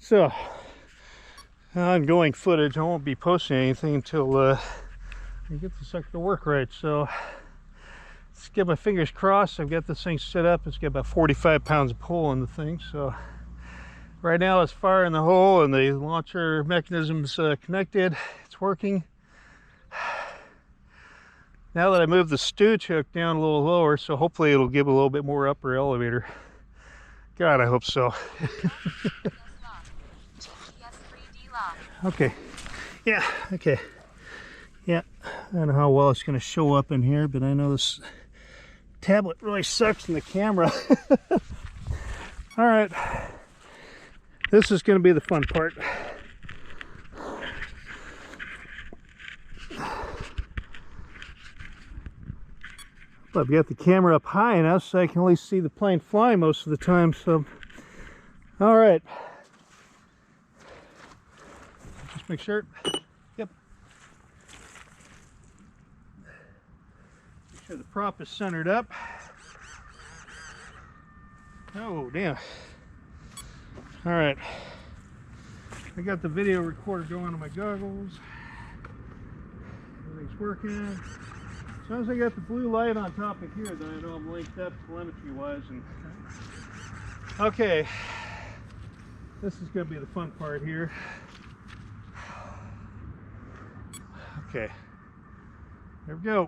So, ongoing footage. I won't be posting anything until I get the sucker to work right. So, let's get my fingers crossed. I've got this thing set up. It's got about 45 pounds of pull on the thing. So, right now it's firing the hole and the launcher mechanism's connected. It's working. Now that I moved the stooge hook down a little lower, so hopefully it'll give a little bit more upper elevator. God, I hope so. Okay. Yeah, okay. Yeah, I don't know how well it's going to show up in here, but I know this tablet really sucks in the camera. All right. This is going to be the fun part. I've got the camera up high enough so I can at least see the plane fly most of the time. So, all right. Just make sure. Yep. Make sure the prop is centered up. Oh, damn. All right. I got the video recorder going on my goggles. Everything's working. As long as I got the blue light on top of here, then I know I'm linked up telemetry-wise. And okay, this is going to be the fun part here. Okay, here we go.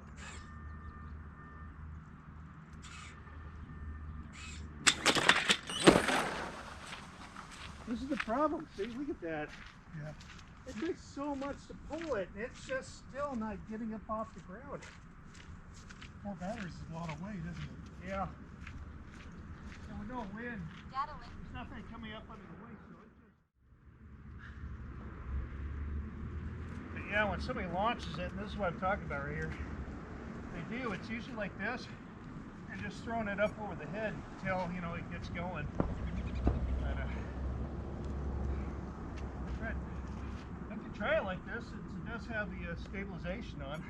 This is the problem. See, look at that. Yeah. It takes so much to pull it, and it's just still not getting up off the ground. 4 batteries is a lot of weight, isn't it? Yeah. And with no wind, there's nothing coming up under the wing, so it's just... But yeah, when somebody launches it, and this is what I'm talking about right here, they do, it's usually like this, and just throwing it up over the head until, you know, it gets going. But, I could try it like this, since it does have the stabilization on.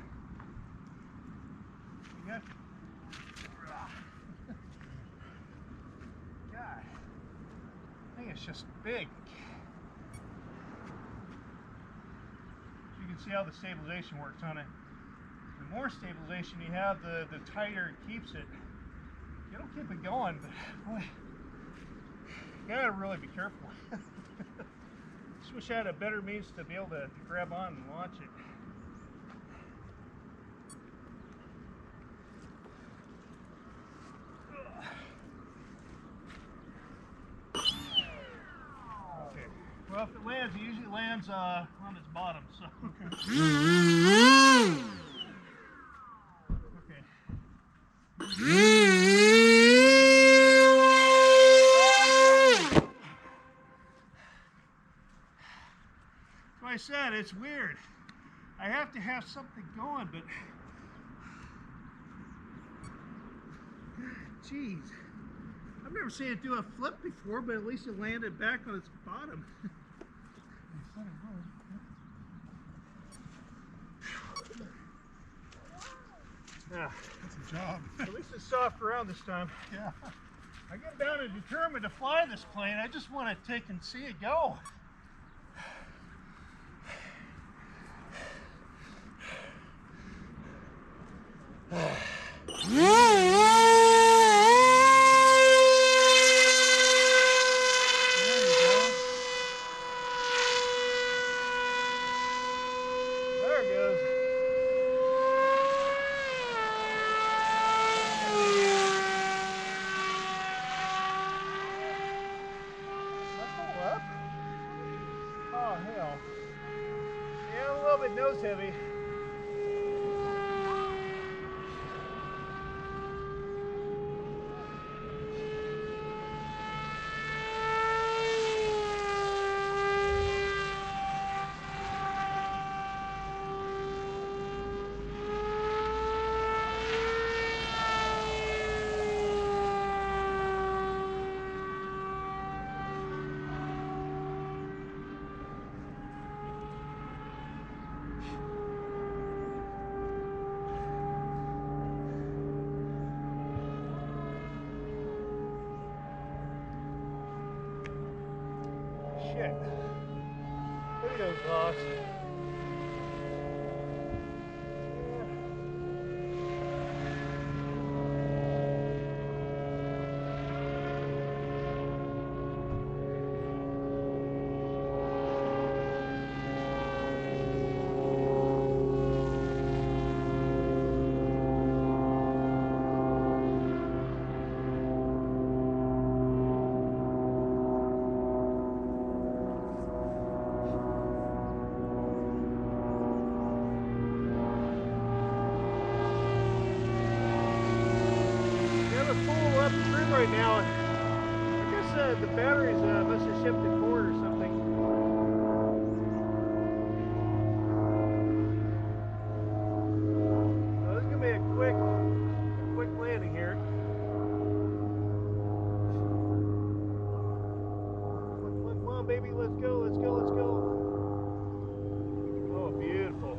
God, I think it's just big. So you can see how the stabilization works on it. The more stabilization you have, the tighter it keeps it. It'll keep it going, but boy, you gotta really be careful. Just wish I had a better means to be able to grab on and launch it. Well, if it lands, it usually lands on its bottom, so. Okay. So I said, it's weird. I have to have something going, but geez. I've never seen it do a flip before, but at least it landed back on its bottom. Yeah, that's a job. At least it's soft ground this time. Yeah. I get down and determined to fly this plane. I just want to take and see it go. Nose heavy. shit. Look at those lost. Full up trim right now. I guess the batteries must have shifted forward or something. So this is gonna be a quick landing here. Come on, baby, let's go, let's go, let's go. Oh, beautiful.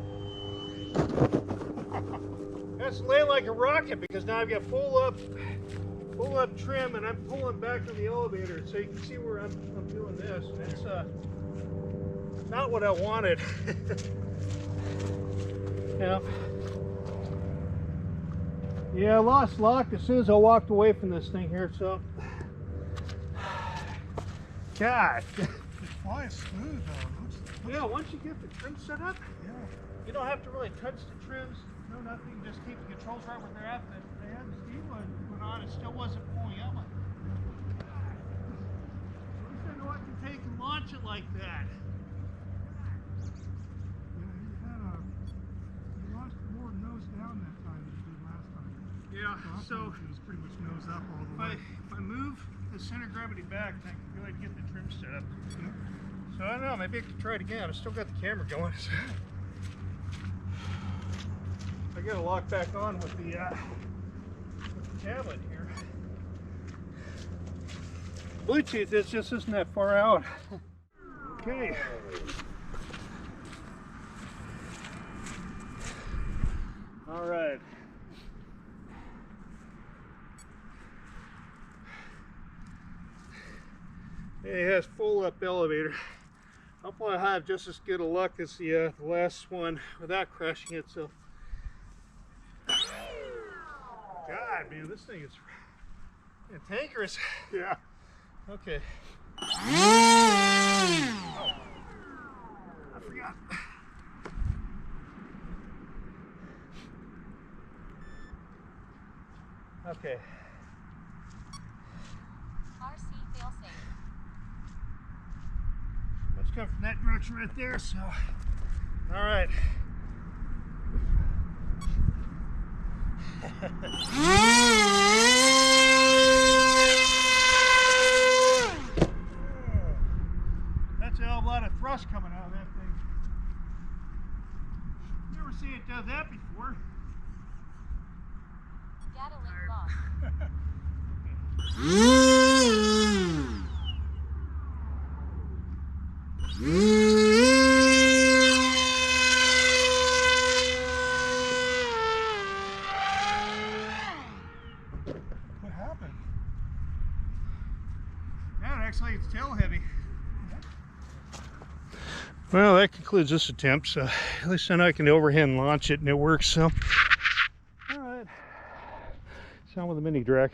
That's land like a rocket because now I've got full up trim and I'm pulling back on the elevator so you can see where I'm doing this. It's not what I wanted. Yeah, I lost lock as soon as I walked away from this thing here, so God. It's flying smooth though. Yeah, once you get the trim set up, Yeah. you don't have to really touch the trims. No, nothing. Just keep the controls right where they're at. But they had the steam one put on, it still wasn't pulling out. Like, at least I know I can take and launch it like that. Yeah, you launched more nose down that time than you did last time. Yeah. So it was pretty much nose up all the way. if I move the center of gravity back, then I can really get the trim set up. Yeah. So I don't know. Maybe I could try it again. I still got the camera going. So. I got to lock back on with the tablet here. Bluetooth just isn't that far out. Okay. All right. It has full up elevator. Hopefully I have just as good a luck as the last one without crashing it. So. God, man, this thing is cantankerous. Yeah. Okay. Oh, I forgot. Okay. Car seat fail safe. Let's come from that direction right there. So, all right. That's a hell of a lot of thrust coming out of that thing. Never seen it do that before. Data link lost. What happened? That actually it's tail heavy. Well, that concludes this attempt. So at least I know I can overhand launch it and it works. So, all right. Sound with a mini Drak.